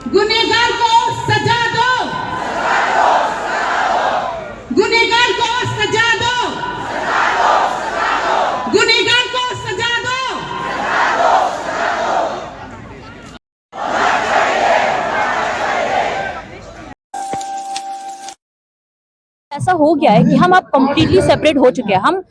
गुनहगार को सजा दो, गुनहगार को सजा दो, गुनहगार को सजा दो। ऐसा हो गया है कि हम अब कम्प्लीटली सेपरेट हो चुके हैं, हम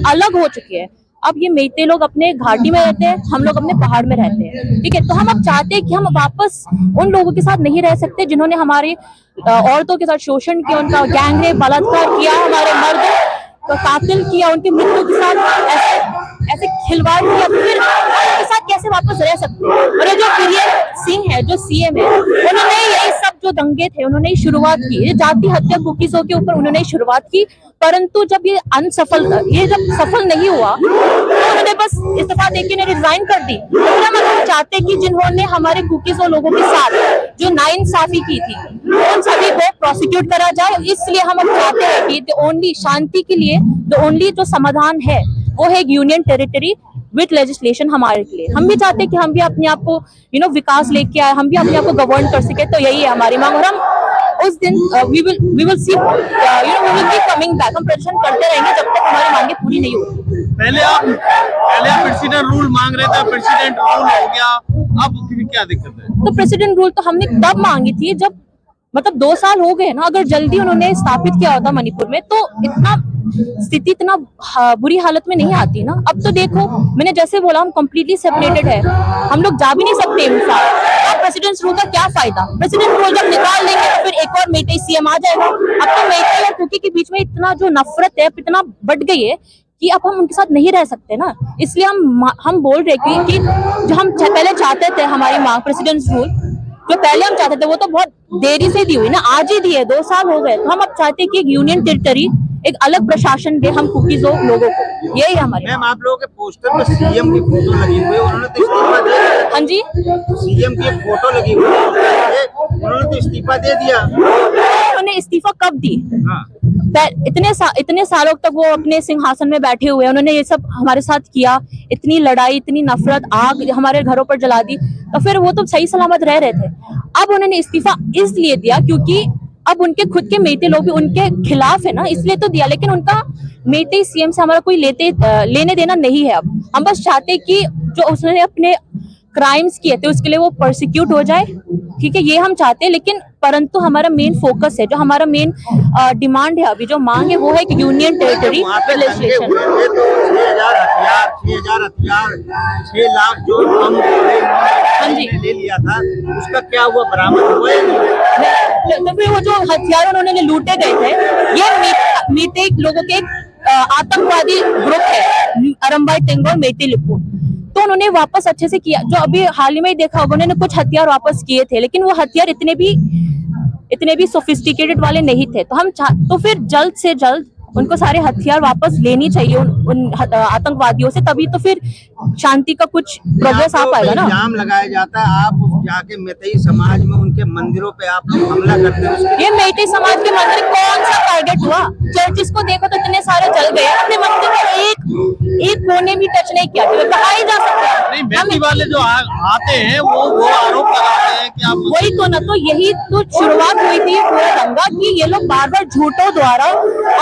अलग हो चुके हैं। अब ये मेते लोग अपने घाटी में रहते हैं, हम लोग अपने पहाड़ में रहते हैं, ठीक है। तो हम अब चाहते हैं कि हम वापस उन लोगों के साथ नहीं रह सकते जिन्होंने हमारी औरतों के साथ शोषण किया, उनका गैंग रेप बलात्कार किया, हमारे मर्द को कातिल किया, उनकी मृत्यु के साथ ऐसे खिलवाड़ किया। फिर उनके साथ कैसे वापस रह सकते हैं? और ये जो वीरेंद्र सिंह है, जो सीएम है, उन्होंने यही सब जो दंगे थे उन्होंने ही शुरुआत की, जाति हत्या कुकीज़ों के ऊपर उन्होंने ही शुरुआत की। परंतु जब ये अनसफल था, ये जब सफल नहीं हुआ तो उन्होंने बस इस्तीफा देके ने रिजाइन कर दी। तो हम चाहते कि जिन्होंने हमारे कुकीज़ों लोगों के साथ जो नाइंसाफी की थी उन सभी को प्रोसिक्यूट करा जाए। इसलिए हम अब चाहते हैं कि ओनली शांति के लिए ओनली जो समाधान है वो है यूनियन टेरिटरी विद लेजिस्लेशन हमारे के लिए। हम भी चाहते हैं कि हम भी अपने आप को विकास लेके आए, हम भी अपने आप को गवर्न कर सके। तो यही है हमारी मांग। और हम उस दिन we will see we will be coming back. हम प्रदर्शन करते रहेंगे जब तक हमारी मांगे पूरी नहीं होती। पहले आप प्रेसिडेंट रूल मांग रहे थे, प्रेसिडेंट रूल हो गया, अब क्या दिक्कत है? तो प्रेसिडेंट रूल तो हमने तब मांगी थी जब मतलब 2 साल हो गए ना। अगर जल्दी उन्होंने स्थापित किया होता मणिपुर में तो इतना स्थिति इतना बुरी हालत में नहीं आती ना। अब तो देखो, मैंने जैसे बोला हम कम्प्लीटली सेपरेटेड है, हम लोग जा भी नहीं सकते इंसान। प्रेसिडेंट रूल का क्या फायदा? प्रेसिडेंट रूल जब निकाल देंगे तो फिर एक और मेइतेई सीएम आ जाएगा। अब तो मेइतेई और कुकी के बीच में इतना जो नफरत है इतना बढ़ गई है कि अब हम उनके साथ नहीं रह सकते ना। इसलिए हम बोल रहे कि जो हम पहले चाहते थे हमारी मांग प्रेसिडेंट रूल जो पहले हम चाहते थे वो तो बहुत देरी से दी हुई ना, आज ही दी है, 2 साल हो गए। तो हम अब चाहते हैं कि एक यूनियन टेरिटरी, एक अलग प्रशासन दे हम कुकीज़ों लोगों को। यही हमारे। मैम, आप लोगों के पोस्टर में सीएम की फोटो लगी हुई है, उन्होंने तो इस्तीफा दे दिया। हाँ जी, सीएम की फोटो लगी हुई है, उन्होंने तो इस्तीफा दे दिया। उन्होंने इस्तीफा कब दी? हाँ। इतने सालों तक वो अपने सिंहासन में बैठे हुए, उन्होंने ये सब हमारे साथ किया, इतनी लड़ाई, इतनी नफरत, आग हमारे घरों पर जला दी, तो फिर वो तो सही सलामत रह रहे थे। अब उन्होंने इस्तीफा इसलिए दिया क्योंकि अब उनके खुद के मेइतेई लोग भी उनके खिलाफ है ना, इसलिए तो दिया। लेकिन उनका मेइतेई सीएम से हमारा कोई लेने देना नहीं है। अब हम बस चाहते कि जो उसने अपने क्राइम्स किए थे उसके लिए वो प्रोसिक्यूट हो जाए, ठीक है, ये हम चाहते हैं। लेकिन परंतु हमारा मेन फोकस है, जो हमारा मेन डिमांड है, अभी जो मांग है वो है कि यूनियन टेरिटरी लेजिस्लेशन। 6,000 हथियार, 6 लाख जो हम ले लिया था, उसका क्या हुआ? बरामद हुआ है? तो फिर वो जो हथियार उन्होंने लूटे गए थे, ये मेइतेई लोगों के आतंकवादी ग्रुप है, अरम्बाई टेंगो मेइतेई लिपू, तो उन्होंने वापस अच्छे से किया। जो अभी हाल ही में देखा होगा, उन्होंने कुछ हथियार वापस किए थे, लेकिन वो हथियार इतने भी सोफिस्टिकेटेड वाले नहीं थे। तो तो फिर जल्द से जल्द उनको सारे हथियार वापस लेनी चाहिए उन आतंकवादियों से, तभी तो फिर शांति का कुछ प्रोग्रेस आ पाएगा ना। इल्जाम लगाया जाता है आप जाके मेइतेई समाज में उनके मंदिरों पे आप लोग हमला करते हैं। ये मेइतेई समाज के मंदिर कौन सा टारगेट हुआ? चर्चिस को देखो तो इतने सारे जल गए, अपने मंदिर में एक कोने भी टच नहीं किया, कहा ही जा सकता है। नहीं, मेइतेई वाले जो आते हैं वो आरोप लगाते हैं कि आप वही तो ना, तो यही तो शुरुआत हुई थी पूरा दंगा कि ये लोग बार बार झूठों द्वारा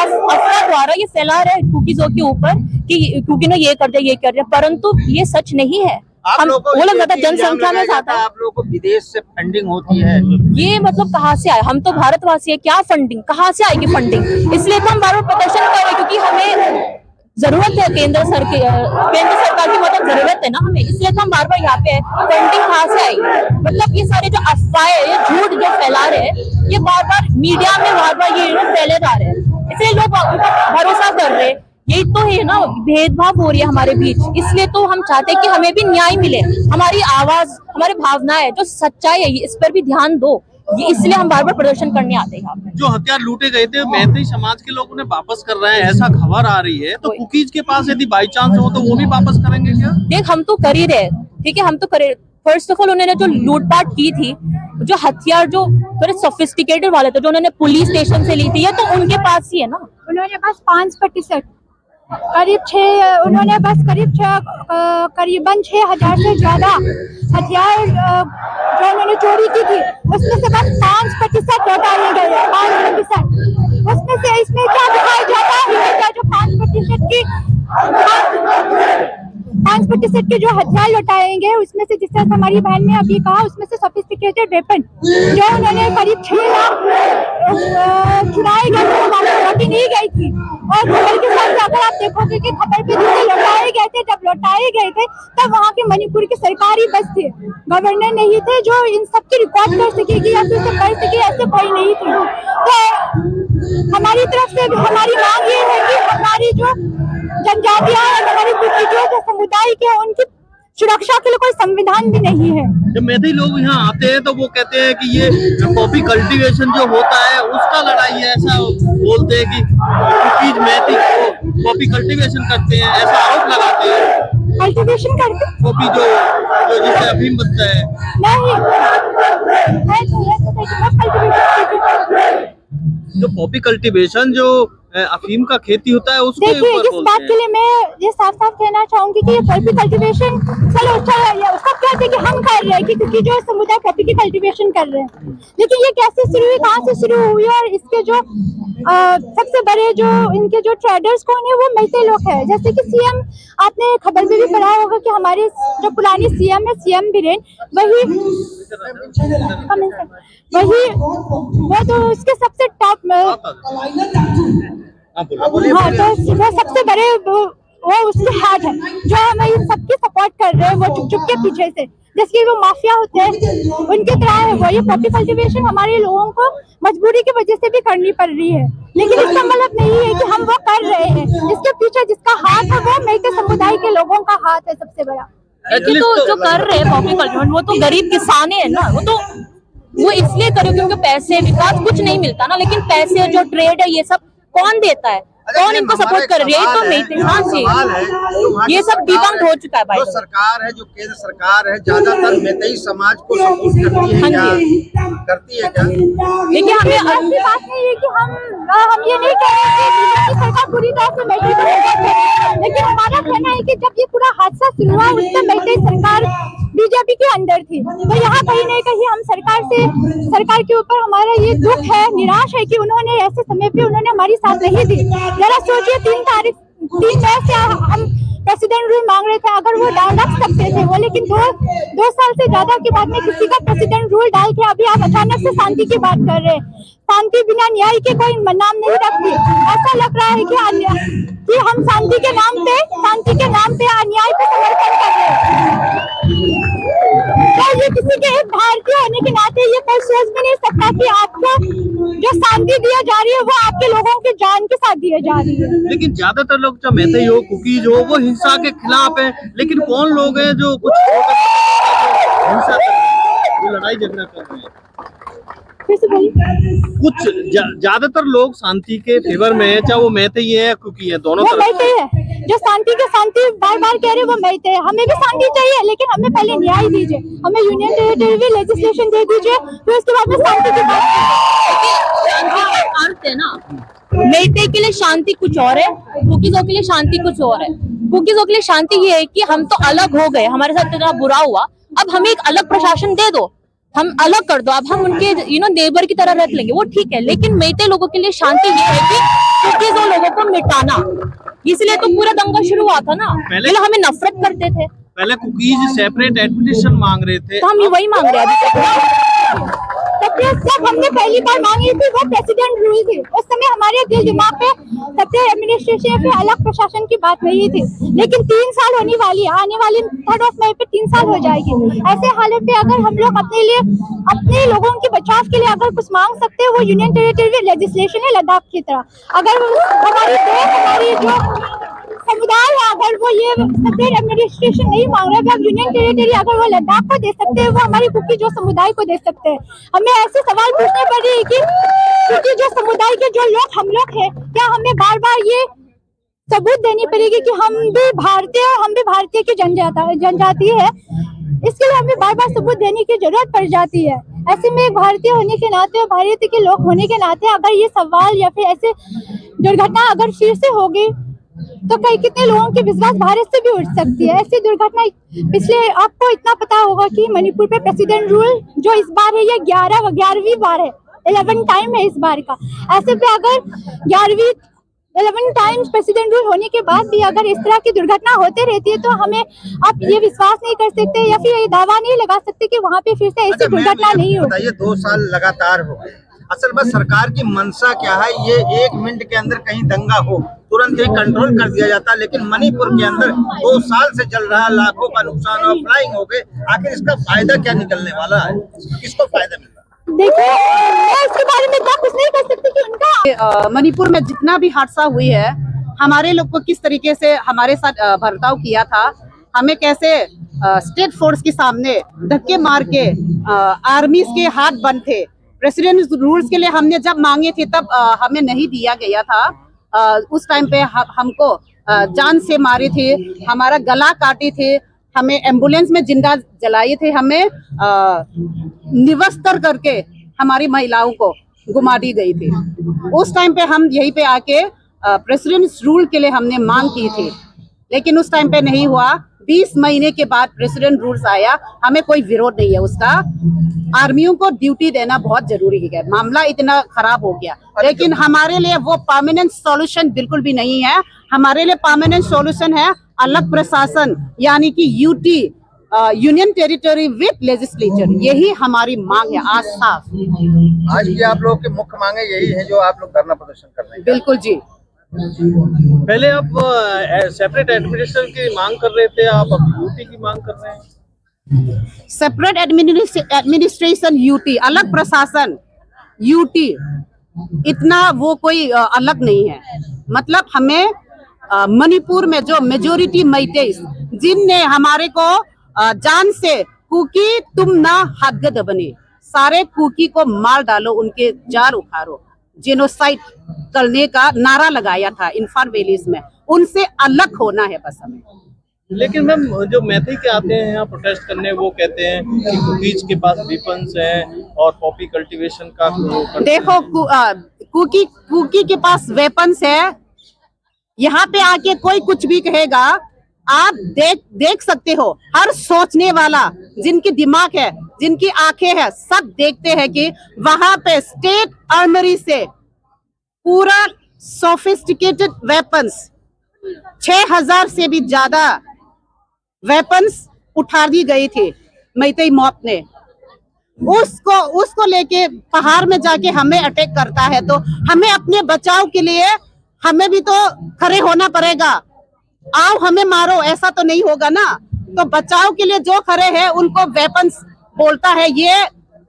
अफवाह द्वारा ये फैला रहे हैं कुकीज़ों के ऊपर कि कुकी ने ये कर दिया, ये कर दिया, परंतु ये सच नहीं है। वो लोग ज्यादा जनसंख्या में ज्यादा आप लोगों को विदेश से फंडिंग होती है, ये मतलब कहाँ से आए? हम तो भारतवासी है, क्या फंडिंग कहाँ से आएगी फंडिंग? इसलिए तो हम बार बार प्रदर्शन कर रहे हैं क्योंकि हमें जरूरत है केंद्र सरकार की मदद जरूरत है ना हमें, इसलिए तो हम बार बार यहाँ पे फंडिंग कहाँ से आएगी? मतलब ये सारे जो अफवाहें, ये झूठ जो फैला रहे हैं, ये बार बार मीडिया में बार बार ये फैले जा रहे हैं, इसलिए लोग उनका भरोसा कर रहे हैं। यही तो है ना, भेदभाव हो रही है हमारे बीच। इसलिए तो हम चाहते हैं कि हमें भी न्याय मिले, हमारी आवाज, हमारी भावनाएं, जो सच्चाई है इस पर भी ध्यान दो। ये इसलिए हम बार बार प्रदर्शन करने आते हैं यहाँ पे। जो हथियार लूटे गए थे मेइतेई समाज के लोग उन्हें वापस कर रहे हैं, ऐसा खबर आ रही है, तो कुकीज के पास यदि बाई चांस हो तो वो भी वापस करेंगे क्या? देख, हम तो कर ही रहे, ठीक है, हम तो करे। फर्स्ट ऑफ ऑल उन्होंने जो लूटपाट की थी, जो हथियार जो थोड़े सोफिस्टिकेटेड वाले थे, जो उन्होंने पुलिस स्टेशन से ली थी, ये तो उनके पास ही है ना। उन्होंने बस 5% उन्होंने बस करीबन 6,000 से ज्यादा हथियार जो उन्होंने चोरी की थी उसमें से बस 5% लौटाए गए हैं, 5%। उसमें से इसमें क्या दिखाया जाता है क्या जो 5% के जो हथियार लौटाएंगे उसमें से, जिस तरह हमारी बहन ने अभी कहा, उसमें से सोफिस्टिकेटेड वेपन जो उन्होंने करीब 6 लाख चुराए गए थे, लौटी नहीं गई थी। और खबर के साथ अगर आप देखोगे कि खबर पे जिसे लौटाए गए थे, जब लौटाए गए थे तब वहाँ के मणिपुर के सरकारी बस थे, गवर्नर नहीं थे जो इन सब की रिकॉर्ड कर सकेगी या फिर कर सके, ऐसे कोई नहीं थे। तो हमारी तरफ से हमारी मांग ये है कि हमारी जो जनजातियां है, हमारी जो समुदाय के, उनकी सुरक्षा के लिए कोई संविधान भी नहीं है। जब मैथिली लोग यहाँ आते हैं तो वो कहते हैं कि ये कॉफी कल्टीवेशन जो होता है उसका लड़ाई है, ऐसा बोलते हैं कि कुकीज मैथिली कॉफी कल्टीवेशन करते हैं, ऐसा आरोप लगाते हैं। कल्टीवेशन करते कॉफी जो जिससे अफीम बनता है नहीं, जो कॉफी कल्टीवेशन जो अफीम का खेती होता है उसके देखिए, ऊपर इस बात के लिए मैं ये साफ साफ कहना चाहूंगी कि ये कॉफी कल्टीवेशन चलो उसका क्या है कि हम कर रहे हैं कि क्योंकि जो समुदाय कॉफी की कल्टीवेशन कर रहे हैं, लेकिन ये कैसे शुरू हुई, कहाँ से शुरू हुई, और इसके जो सबसे बड़े जो इनके जो ट्रेडर्स कौन है वो मैथिली लोग हैं। जैसे कि सीएम, आपने खबर में भी पढ़ा होगा कि हमारे जो पुरानी सीएम है, सीएम बीरेन, वही वो तो उसके सबसे टॉप हाँ, तो वो सबसे बड़े वो उसके हेड है जो हमें इन सबकी सपोर्ट कर रहे हैं, वो चुप चुप के पीछे से, जैसे वो माफिया होते हैं उनके तरह है वो। ये कॉफी कल्टीवेशन हमारे लोगों को मजबूरी की वजह से भी करनी पड़ रही है, लेकिन इसका मतलब नहीं है कि हम वो कर रहे हैं। इसके पीछे जिसका हाथ है वो मैथिली समुदाय के लोगों का हाथ है सबसे बड़ा। देखिए, तो जो कर रहे हैं कॉफी कल्टीवेशन वो तो गरीब किसान है ना, वो इसलिए करो क्योंकि पैसे, विकास कुछ नहीं मिलता ना, लेकिन पैसे जो ट्रेड है ये सब कौन देता है, कौन इनको सपोर्ट कर रही है? तो मैथिली, हाँ जी, ये सब डिबंक हो चुका है भाई। जो सरकार है, जो केंद्र सरकार है, ज्यादातर मैथिली समाज को सपोर्ट करती है हाँ क्या? जी, करती है क्या? देखिए हमें ऐसी बात नहीं है कि हम ये नहीं कह रहे कि बीजेपी सरकार पूरी तरह से मैथिली को सपोर्ट कर रही है, लेकिन हमारा कहना है कि जब ये पूरा हादसा शुरू हुआ उसमें मैथिली सरकार बीजेपी के अंदर थी, तो यहाँ कहीं नहीं कहीं हम सरकार के ऊपर हमारा ये दुख है, निराश है कि उन्होंने ऐसे समय पे उन्होंने हमारी साथ नहीं दी। जरा सोचिए, 3 मई से हम प्रेसिडेंट रूल मांग रहे थे, अगर वो रख सकते थे वो, लेकिन 2 साल से ज्यादा के बाद में किसी का प्रेसिडेंट रूल डाल के अभी आप अचानक से शांति की बात कर रहे हैं। शांति बिना न्याय के कोई नाम नहीं रखती। ऐसा लग रहा है कि हम शांति के नाम पे अन्याय को समर्थन कर रहे हैं। तो ये किसी के एक भारतीय होने के नाते ये कोई सोच भी नहीं सकता कि आपको जो शांति दिया जा रही है वो आपके लोगों की जान के साथ दिया जा रही है। लेकिन ज्यादातर लोग जो मैथिली हो, कुकीज हो, वो हिंसा के खिलाफ है, लेकिन कौन लोग हैं जो कुछ हिंसा कर रहे हैं, जो लड़ाई झगड़ा कर रहे हैं? कुछ ज्यादातर लोग शांति के फेवर में है, चाहे वो मैथिली है या कुकी है, दोनों तरफ मैथिली है। जो शांति बार बार कह रहे वो मैथिली है। हमें भी शांति चाहिए, लेकिन हमें पहले न्याय दीजिए, हमें यूनियन टेरिटरी लेजिस्लेशन दे दीजिए, फिर उसके बाद में शांति की बात अर्थ है ना। मैथिली के लिए शांति कुछ और है, कुकीजों के लिए शांति कुछ और है। कुकीजों के लिए शांति ये है कि हम तो अलग हो गए, हमारे साथ इतना बुरा हुआ, अब हमें एक अलग प्रशासन दे दो, हम अलग कर दो, अब हम उनके नेबर की तरह रख लेंगे, वो ठीक है। लेकिन मैथिली लोगों के लिए शांति ये है कि कुकीजों लोगों को मिटाना, इसलिए तो पूरा दंगा शुरू हुआ था ना। पहले हमें नफरत करते थे, पहले कुकीज सेपरेट एडमिनिस्ट्रेशन मांग रहे थे, तो हम वही मांग रहे हैं अभी तक। जब हमने पहली बार मांगी थी वो प्रेसिडेंट रूल थी, उस समय हमारे दिल दिमाग पे सेपरेट एडमिनिस्ट्रेशन या अलग प्रशासन की बात नहीं थी। लेकिन 3 साल होने वाली है, आने वाली 3 मई पे 3 साल हो जाएगी। ऐसे हालत पे अगर हम लोग अपने लोगों के बचाव के लिए अगर कुछ मांग सकते हैं वो यूनियन टेरिटरी लेजिस्लेशन है, लद्दाख की तरह। अगर हमारी जो समुदाय है अगर वो ये सेपरेट एडमिनिस्ट्रेशन नहीं मांग रहा है, यूनियन टेरिटरी अगर वो लद्दाख को दे सकते हैं, वो हमारी कुकी जो समुदाय को दे सकते हैं। हमें ऐसे सवाल पूछने पड़ रही है कि क्योंकि जो समुदाय के जो लोग हम लोग हैं, क्या हमें बार बार ये सबूत देनी पड़ेगी कि हम भी भारतीय की जनजाति है, इसके लिए हमें बार बार सबूत देने की जरूरत पड़ जाती है। ऐसे में एक भारतीय होने के नाते और भारत के लोग होने के नाते अगर ये सवाल या फिर ऐसे दुर्घटना अगर फिर से होगी तो कई कितने लोगों की विश्वास भारत से भी उठ सकती है। ऐसी दुर्घटना पिछले, आपको इतना पता होगा कि मणिपुर पे प्रेसिडेंट रूल जो इस बार है ये 11वीं बार है, 11 टाइम है इस बार का। ऐसे पे अगर 11 टाइम्स प्रेसिडेंट रूल होने के बाद भी अगर इस तरह की दुर्घटना होते रहती है तो हमें आप ये विश्वास नहीं कर सकते या फिर ये दावा नहीं लगा सकते कि वहाँ पे फिर से ऐसी दुर्घटना नहीं हो। बताइए 2 साल लगातार हो गए, असल में सरकार की मंशा क्या है? ये 1 मिनट के अंदर कहीं दंगा हो तुरंत ही कंट्रोल कर दिया जाता है, लेकिन मणिपुर के अंदर 2 साल से चल रहा है, लाखों का नुकसान और फ्लाइंग हो गए। आखिर इसका फायदा क्या निकलने वाला है? किसको फायदा मिल रहा है? देखिए, मैं इसके बारे में इतना कुछ नहीं कर सकती कि उनका मणिपुर में जितना भी हादसा हुई है, हमारे लोग को किस तरीके से हमारे साथ बर्ताव किया था, हमें कैसे स्टेट फोर्स के सामने धक्के मार के आर्मी के हाथ बंद थे। प्रेसिडेंट रूल्स के लिए हमने जब मांगे थे तब हमें नहीं दिया गया था। उस टाइम पे हमको जान से मारे थे, हमारा गला काटे थे, हमें एम्बुलेंस में जिंदा जलाए थे, हमें निवस्त्र करके हमारी महिलाओं को घुमा दी गई थी। उस टाइम पे हम यहीं पे आके प्रेसिडेंट रूल के लिए हमने मांग की थी, लेकिन उस टाइम पे नहीं हुआ। 20 महीने के बाद प्रेसिडेंट रूल्स आया, हमें कोई विरोध नहीं है उसका। आर्मियों को ड्यूटी देना बहुत जरूरी है, मामला इतना खराब हो गया, लेकिन हमारे लिए वो परमानेंट सॉल्यूशन बिल्कुल भी नहीं है। हमारे लिए परमानेंट सॉल्यूशन है अलग प्रशासन, यानी कि UT, union territory with legislature. यही हमारी मांग है आज साफ। आज की आप लोगों की मुख्य मांगे यही है जो आप लोग धरना प्रदर्शन कर रहे हैं? बिल्कुल जी। पहले आप सेपरेट एडमिनिस्ट्रेशन की मांग कर रहे थे, आप अब यूटी की मांग कर रहे हैं। सेपरेट एडमिनिस्ट्रेशन यूटी, अलग प्रशासन यूटी, इतना वो कोई अलग नहीं है। मतलब हमें मणिपुर में जो मेजोरिटी मैतेई जिनने हमारे को जान से कुकी तुम ना हदगद बने, सारे कुकी को मार डालो, उनके जार उखाड़ो, जेनोसाइड करने का नारा लगाया था इम्फाल वैलीज में, उनसे अलग होना है बस हमें। लेकिन मैम जो मैथी के आते हैं यहाँ प्रोटेस्ट करने, वो कहते हैं कि कुकीज के पास वेपन्स है और पॉपी कल्टीवेशन का देखो कुकी के पास वेपन्स है, यहाँ पे आके कोई कुछ भी कहेगा, आप देख सकते हो। हर सोचने वाला, जिनकी दिमाग है, जिनकी आंखें है, सब देखते हैं कि वहां पे स्टेट आर्मरी से पूरा सोफिस्टिकेटेड वेपन्स 6000 से भी ज्यादा वेपन्स उठा दी गई थी मैतेई मॉब ने। उसको लेके पहाड़ में जाके हमें अटैक करता है, तो हमें अपने बचाव के लिए हमें भी तो खड़े होना पड़ेगा। आओ हमें मारो, ऐसा तो नहीं होगा ना। तो बचाव के लिए जो खड़े हैं उनको वेपन्स बोलता है। ये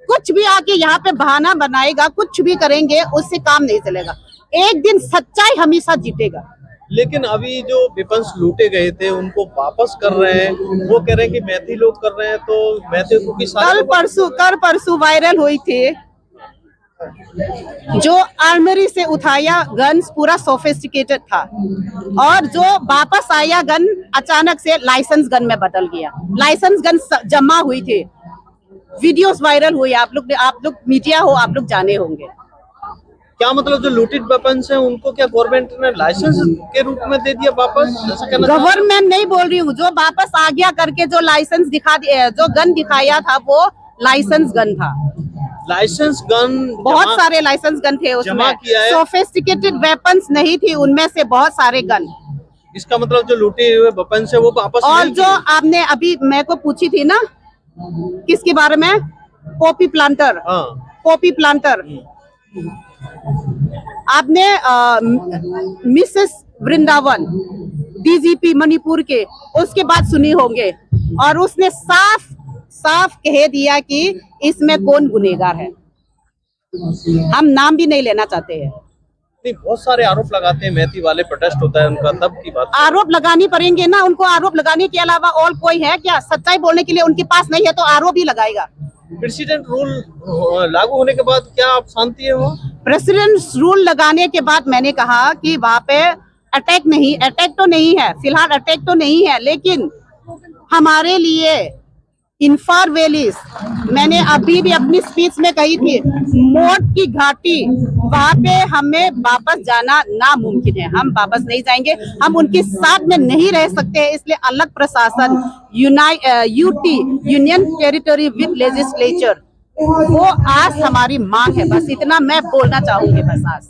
कुछ भी आके यहाँ पे बहाना बनाएगा, कुछ भी करेंगे, उससे काम नहीं चलेगा। एक दिन सच्चाई हमेशा जीतेगा। लेकिन अभी जो वेपन्स लूटे गए थे उनको वापस कर रहे हैं, वो कह रहे हैं कि मैथी लोग कर रहे हैं, तो मैथी को कल परसों वायरल हुई थी, जो आर्मरी से उठाया गन्स पूरा सोफिस्टिकेटेड था, और जो वापस आया गन अचानक से लाइसेंस गन में बदल गया। लाइसेंस गन जमा हुई थी, वीडियोस वायरल हुई, आप लोग मीडिया हो, आप लोग जाने होंगे। क्या मतलब जो लूटेड वेपन्स हैं उनको क्या गवर्नमेंट ने लाइसेंस के रूप में दे दिया वापस? ऐसा कहना गवर्नमेंट नहीं बोल रही हूँ, जो वापस आ गया करके जो लाइसेंस दिखा दिया, जो गन दिखाया था वो लाइसेंस गन था। लाइसेंस गन, बहुत सारे लाइसेंस गन थे उसमें, सोफिस्टिकेटेड वेपन्स नहीं थी उनमें से बहुत सारे गन। इसका मतलब जो लूटे हुए वेपन्स है वो वापस। और जो आपने अभी मेरे को पूछी थी ना, किसके बारे में? Poppy planter. हाँ। Poppy planter. आपने मिसेस वृंदावन डीजीपी मणिपुर के, उसके बाद सुनी होंगे, और उसने साफ कह दिया कि इसमें कौन गुनहगार है। हम नाम भी नहीं लेना चाहते हैं। नहीं, बहुत सारे आरोप लगाते हैं मैथी वाले, प्रोटेस्ट होता है उनका, तब की बात। आरोप लगानी पड़ेंगे ना उनको, आरोप लगाने के अलावा और कोई है क्या? सच्चाई बोलने के लिए उनके पास नहीं है तो आरोप ही लगाएगा। प्रेसिडेंट रूल लागू होने के बाद क्या आप शांति हो? प्रेसिडेंट रूल लगाने के बाद मैंने कहा कि वहाँ पे अटैक तो नहीं है, फिलहाल अटैक तो नहीं है, लेकिन हमारे लिए इंफार वैलीज, मैंने अभी भी अपनी स्पीच में कही थी, मोट की घाटी, वहां पे हमें वापस जाना नामुमकिन है। हम वापस नहीं जाएंगे, हम उनके साथ में नहीं रह सकते हैं। इसलिए अलग प्रशासन, UT, union territory with legislature, वो आज हमारी मांग है। बस इतना मैं बोलना चाहूंगी, बस आज।